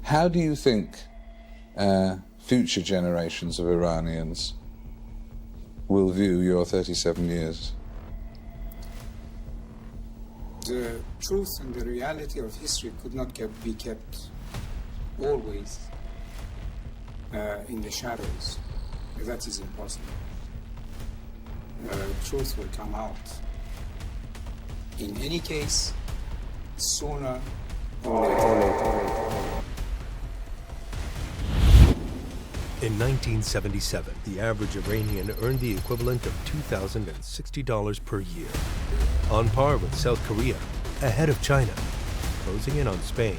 How do you think future generations of Iranians will view your 37 years? The truth and the reality of history could not be kept always in the shadows. That is impossible. Truth will come out. In any case, sooner or later. In 1977, the average Iranian earned the equivalent of $2,060 per year, on par with South Korea, ahead of China, closing in on Spain.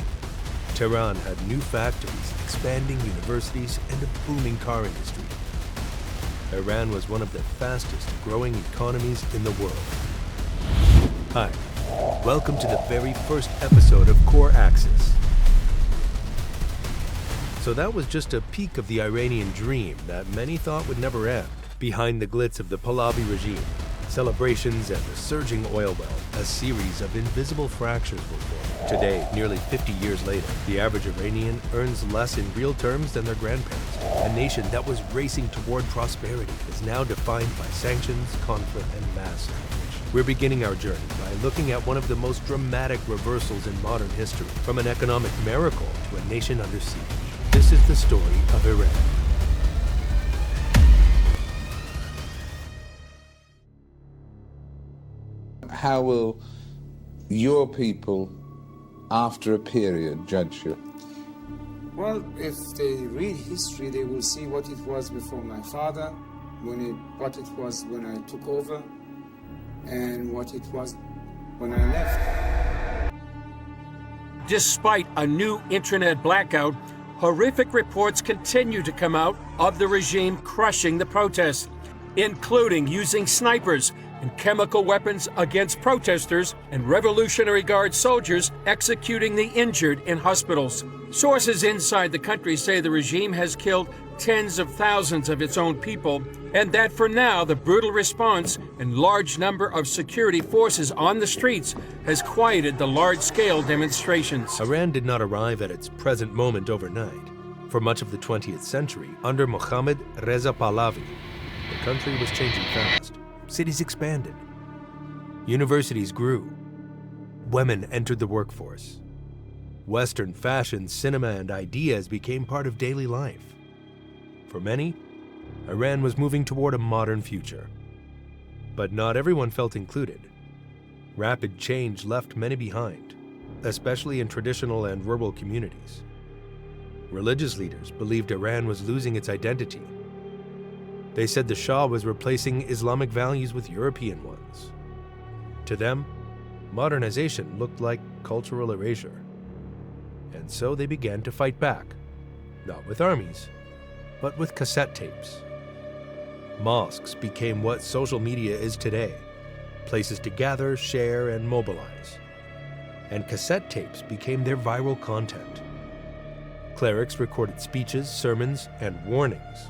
Tehran had new factories, expanding universities, and a booming car industry. Iran was one of the fastest growing economies in the world. Hi, welcome to the very first episode of Core Axis. So that was just a peek of the Iranian dream that many thought would never end. Behind the glitz of the Pahlavi regime, celebrations and the surging oil well, a series of invisible fractures were formed. Today, nearly 50 years later, the average Iranian earns less in real terms than their grandparents. A nation that was racing toward prosperity is now defined by sanctions, conflict, and mass immigration. We're beginning our journey by looking at one of the most dramatic reversals in modern history, from an economic miracle to a nation under siege. This is the story of Iran. How will your people, after a period, judge you? Well, if they read history, they will see what it was before my father, what it was when I took over, and what it was when I left. Despite a new internet blackout, horrific reports continue to come out of the regime crushing the protests, including using snipers and chemical weapons against protesters and Revolutionary Guard soldiers executing the injured in hospitals. Sources inside the country say the regime has killed tens of thousands of its own people, and that for now the brutal response and large number of security forces on the streets has quieted the large-scale demonstrations. Iran did not arrive at its present moment overnight. For much of the 20th century, under Mohammad Reza Pahlavi, the country was changing fast. Cities expanded. Universities grew. Women entered the workforce. Western fashion, cinema, and ideas became part of daily life. For many, Iran was moving toward a modern future. But not everyone felt included. Rapid change left many behind, especially in traditional and rural communities. Religious leaders believed Iran was losing its identity. They said the Shah was replacing Islamic values with European ones. To them, modernization looked like cultural erasure. And so they began to fight back, not with armies, but with cassette tapes. Mosques became what social media is today, places to gather, share, and mobilize. And cassette tapes became their viral content. Clerics recorded speeches, sermons, and warnings,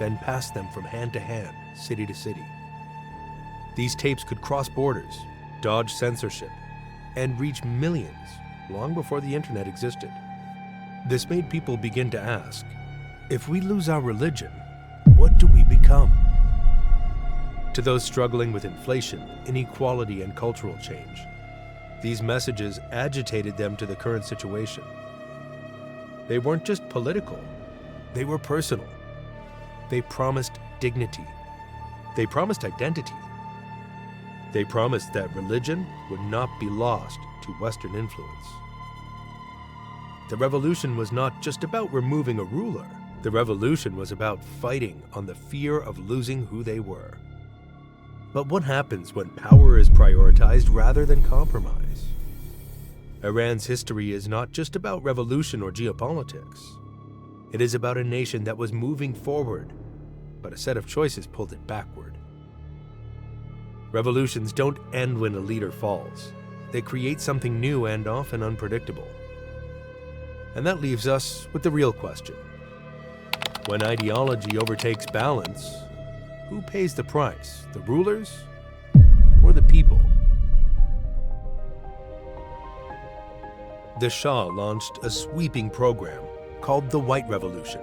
then passed them from hand to hand, city to city. These tapes could cross borders, dodge censorship, and reach millions long before the internet existed. This made people begin to ask, if we lose our religion, what do we become? To those struggling with inflation, inequality, and cultural change, these messages agitated them to the current situation. They weren't just political, they were personal. They promised dignity. They promised identity. They promised that religion would not be lost to Western influence. The revolution was not just about removing a ruler. The revolution was about fighting on the fear of losing who they were. But what happens when power is prioritized rather than compromise? Iran's history is not just about revolution or geopolitics. It is about a nation that was moving forward, but a set of choices pulled it backward. Revolutions don't end when a leader falls. They create something new and often unpredictable. And that leaves us with the real question. When ideology overtakes balance, who pays the price, the rulers or the people? The Shah launched a sweeping program called the White Revolution: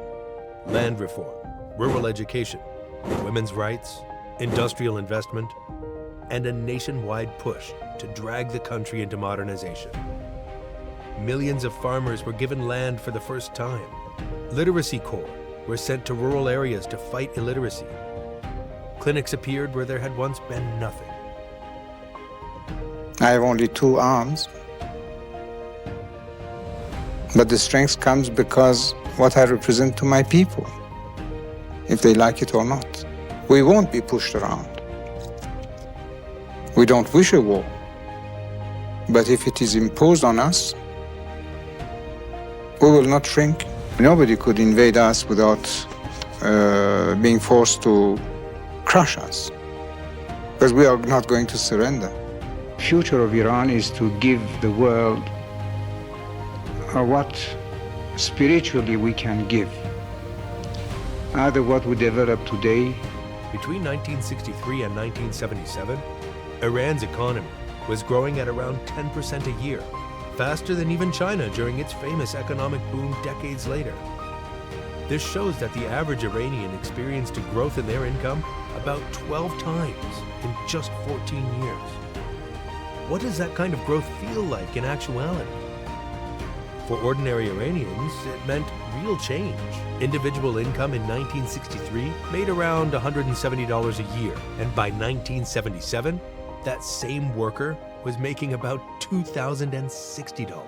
land reform, rural education, women's rights, industrial investment, and a nationwide push to drag the country into modernization. Millions of farmers were given land for the first time. Literacy corps were sent to rural areas to fight illiteracy. Clinics appeared where there had once been nothing. I have only 2 arms. But the strength comes because what I represent to my people, if they like it or not. We won't be pushed around. We don't wish a war. But if it is imposed on us, we will not shrink. Nobody could invade us without being forced to crush us, because we are not going to surrender. Future of Iran is to give the world what spiritually we can give. Either what we develop today. Between 1963 and 1977, Iran's economy was growing at around 10% a year, faster than even China during its famous economic boom decades later. This shows that the average Iranian experienced a growth in their income about 12 times in just 14 years. What does that kind of growth feel like in actuality? For ordinary Iranians, it meant real change. Individual income in 1963 made around $170 a year, and by 1977, that same worker was making about $2,060.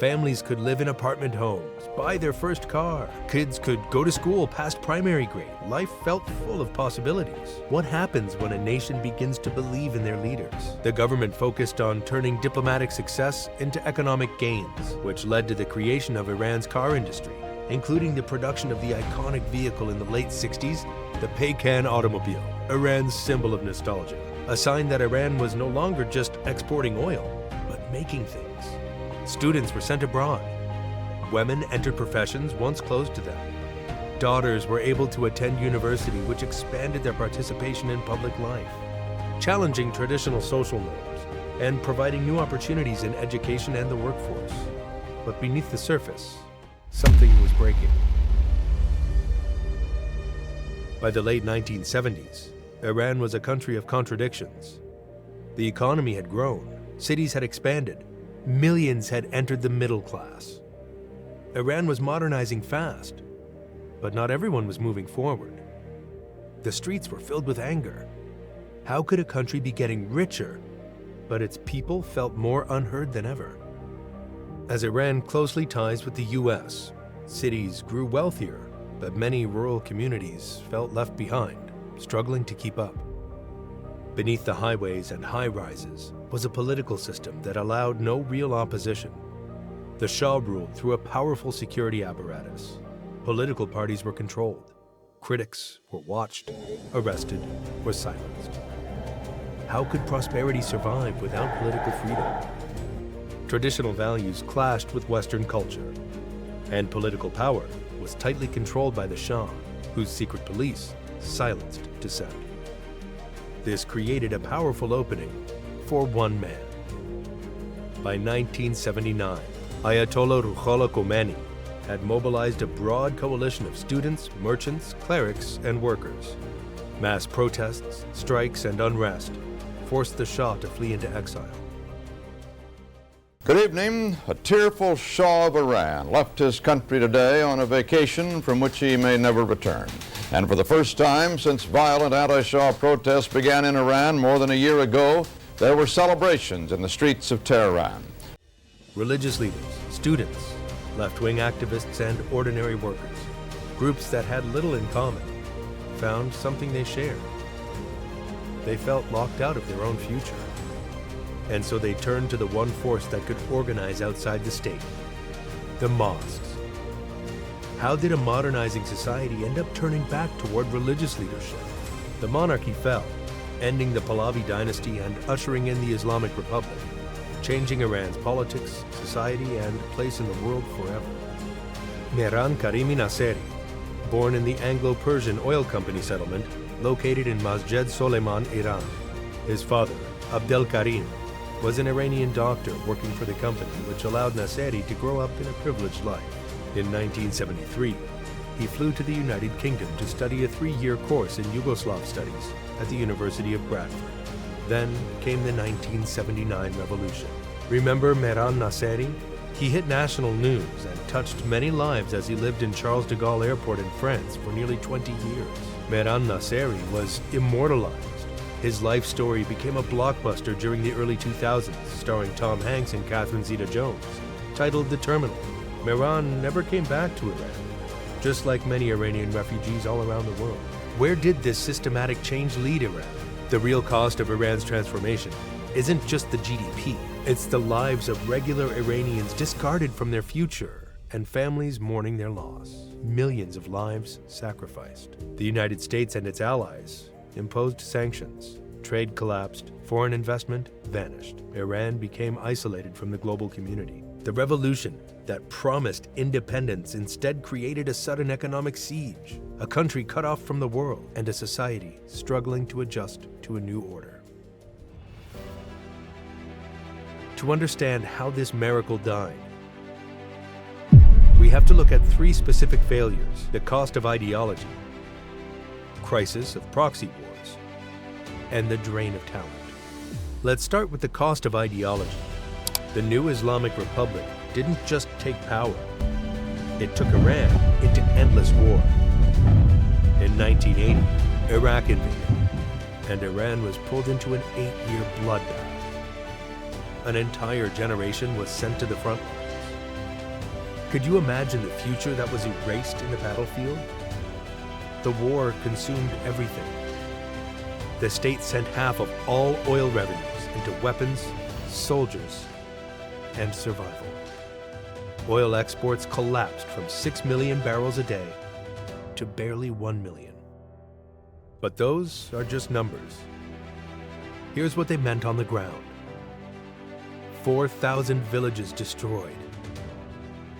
Families could live in apartment homes, buy their first car. Kids could go to school past primary grade. Life felt full of possibilities. What happens when a nation begins to believe in their leaders? The government focused on turning diplomatic success into economic gains, which led to the creation of Iran's car industry, including the production of the iconic vehicle in the late 60s, the Paykan automobile, Iran's symbol of nostalgia. A sign that Iran was no longer just exporting oil, but making things. Students were sent abroad. Women entered professions once closed to them. Daughters were able to attend university, which expanded their participation in public life, challenging traditional social norms and providing new opportunities in education and the workforce. But beneath the surface, something was breaking. By the late 1970s, Iran was a country of contradictions. The economy had grown, cities had expanded, millions had entered the middle class. Iran was modernizing fast, but not everyone was moving forward. The streets were filled with anger. How could a country be getting richer, but its people felt more unheard than ever? As Iran closely ties with the US, cities grew wealthier, but many rural communities felt left behind, struggling to keep up. Beneath the highways and high-rises was a political system that allowed no real opposition. The Shah ruled through a powerful security apparatus. Political parties were controlled. Critics were watched, arrested, or silenced. How could prosperity survive without political freedom? Traditional values clashed with Western culture, and political power was tightly controlled by the Shah, whose secret police silenced dissent. This created a powerful opening for one man. By 1979, Ayatollah Ruhollah Khomeini had mobilized a broad coalition of students, merchants, clerics, and workers. Mass protests, strikes, and unrest forced the Shah to flee into exile. Good evening. A tearful Shah of Iran left his country today on a vacation from which he may never return. And for the first time since violent anti-Shah protests began in Iran more than a year ago, there were celebrations in the streets of Tehran. Religious leaders, students, left-wing activists, and ordinary workers, groups that had little in common, found something they shared. They felt locked out of their own future. And so they turned to the one force that could organize outside the state: the mosques. How did a modernizing society end up turning back toward religious leadership? The monarchy fell, ending the Pahlavi dynasty and ushering in the Islamic Republic, changing Iran's politics, society, and place in the world forever. Mehran Karimi Nasseri, born in the Anglo-Persian oil company settlement located in Masjid Soleiman, Iran. His father, Abdel Karim, was an Iranian doctor working for the company, which allowed Nasseri to grow up in a privileged life. In 1973, he flew to the United Kingdom to study a 3-year course in Yugoslav studies at the University of Bradford. Then came the 1979 revolution. Remember Mehran Nasseri? He hit national news and touched many lives as he lived in Charles de Gaulle Airport in France for nearly 20 years. Mehran Nasseri was immortalized. His life story became a blockbuster during the early 2000s, starring Tom Hanks and Catherine Zeta-Jones. Titled The Terminal, Mehran never came back to Iran, just like many Iranian refugees all around the world. Where did this systematic change lead Iran? The real cost of Iran's transformation isn't just the GDP. It's the lives of regular Iranians discarded from their future and families mourning their loss. Millions of lives sacrificed. The United States and its allies imposed sanctions. Trade collapsed. Foreign investment vanished. Iran became isolated from the global community. The revolution that promised independence instead created a sudden economic siege, a country cut off from the world, and a society struggling to adjust to a new order. To understand how this miracle died, we have to look at 3 specific failures: the cost of ideology, crisis of proxy wars, and the drain of talent. Let's start with the cost of ideology. The new Islamic Republic didn't just take power, it took Iran into endless war. In 1980, Iraq invaded, and Iran was pulled into an 8-year bloodbath. An entire generation was sent to the front lines. Could you imagine the future that was erased in the battlefield? The war consumed everything. The state sent half of all oil revenues into weapons, soldiers, and survival. Oil exports collapsed from 6 million barrels a day to barely 1 million. But those are just numbers. Here's what they meant on the ground. 4,000 villages destroyed,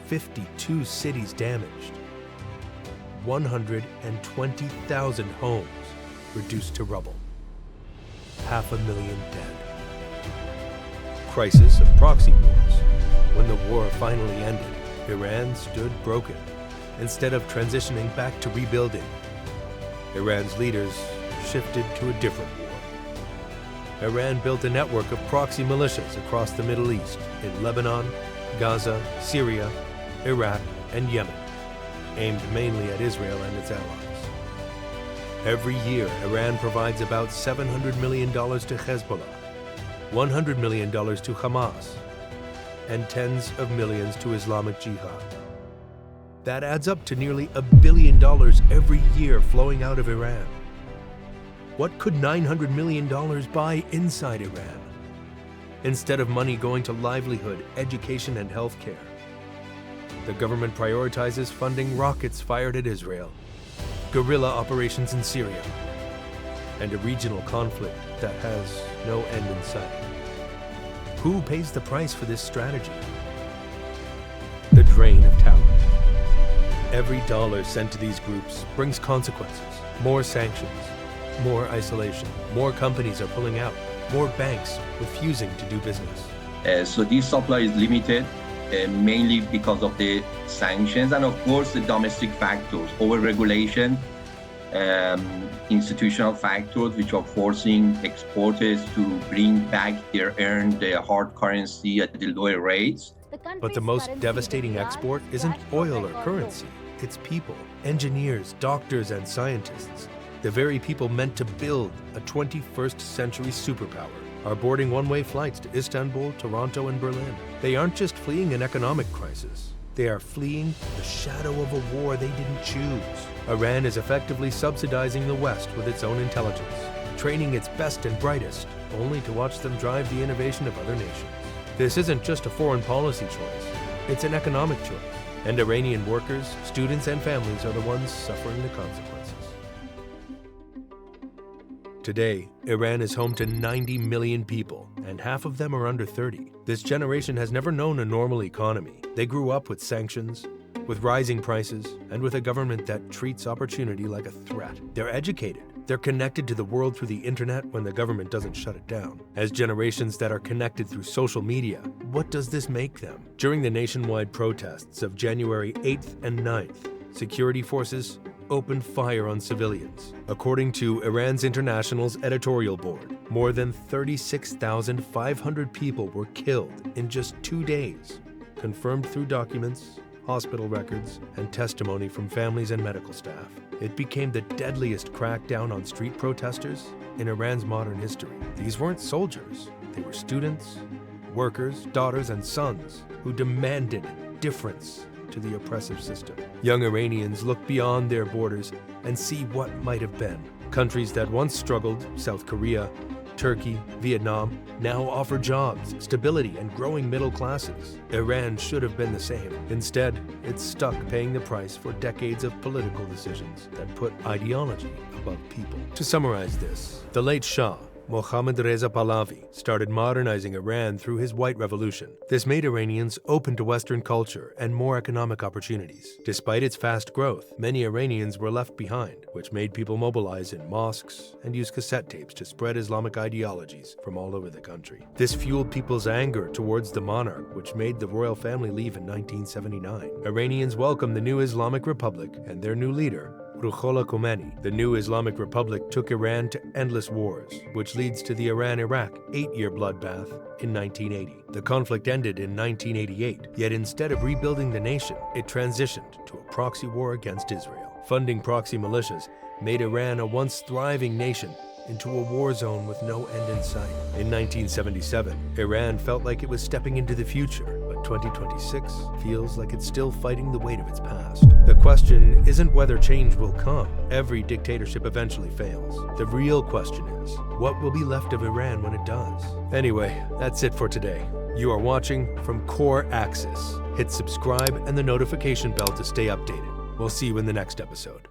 52 cities damaged, 120,000 homes reduced to rubble, 500,000 dead. Crisis of proxy wars. When the war finally ended, Iran stood broken. Instead of transitioning back to rebuilding, Iran's leaders shifted to a different war. Iran built a network of proxy militias across the Middle East in Lebanon, Gaza, Syria, Iraq, and Yemen, aimed mainly at Israel and its allies. Every year, Iran provides about $700 million to Hezbollah, $100 million to Hamas, and tens of millions to Islamic Jihad. That adds up to nearly $1 billion every year flowing out of Iran. What could $900 million buy inside Iran? Instead of money going to livelihood, education, and healthcare, the government prioritizes funding rockets fired at Israel, guerrilla operations in Syria, and a regional conflict that has no end in sight. Who pays the price for this strategy? The drain of talent. Every dollar sent to these groups brings consequences. More sanctions, more isolation, more companies are pulling out, more banks refusing to do business. So this supply is limited mainly because of the sanctions and of course the domestic factors, over-regulation, institutional factors which are forcing exporters to bring back their earned hard currency at the lower rates. But the most devastating export isn't oil or currency, it's people, engineers, doctors, and scientists. The very people meant to build a 21st century superpower are boarding one-way flights to Istanbul, Toronto, and Berlin. They aren't just fleeing an economic crisis. They are fleeing the shadow of a war they didn't choose. Iran is effectively subsidizing the West with its own intelligence, training its best and brightest, only to watch them drive the innovation of other nations. This isn't just a foreign policy choice, it's an economic choice. And Iranian workers, students, and families are the ones suffering the consequences. Today, Iran is home to 90 million people, and half of them are under 30. This generation has never known a normal economy. They grew up with sanctions, with rising prices and with a government that treats opportunity like a threat. They're educated. They're connected to the world through the internet when the government doesn't shut it down. As generations that are connected through social media, what does this make them? During the nationwide protests of January 8th and 9th, security forces opened fire on civilians. According to Iran's International's editorial board, more than 36,500 people were killed in just 2 days, confirmed through documents, hospital records, and testimony from families and medical staff. It became the deadliest crackdown on street protesters in Iran's modern history. These weren't soldiers. They were students, workers, daughters, and sons who demanded difference to the oppressive system. Young Iranians look beyond their borders and see what might have been. Countries that once struggled, South Korea, Turkey, Vietnam, now offer jobs, stability, and growing middle classes. Iran should have been the same. Instead, it's stuck paying the price for decades of political decisions that put ideology above people. To summarize this, the late Shah, Mohammad Reza Pahlavi, started modernizing Iran through his White Revolution. This made Iranians open to Western culture and more economic opportunities. Despite its fast growth, many Iranians were left behind, which made people mobilize in mosques and use cassette tapes to spread Islamic ideologies from all over the country. This fueled people's anger towards the monarch, which made the royal family leave in 1979. Iranians welcomed the new Islamic Republic and their new leader, Ruhollah Khomeini. The new Islamic Republic took Iran to endless wars, which leads to the Iran-Iraq 8-year bloodbath in 1980. The conflict ended in 1988, yet instead of rebuilding the nation, it transitioned to a proxy war against Israel. Funding proxy militias made Iran a once thriving nation into a war zone with no end in sight. In 1977, Iran felt like it was stepping into the future, but 2026 feels like it's still fighting the weight of its past. The question isn't whether change will come. Every dictatorship eventually fails. The real question is, what will be left of Iran when it does? Anyway, that's it for today. You are watching from Core Axis. Hit subscribe and the notification bell to stay updated. We'll see you in the next episode.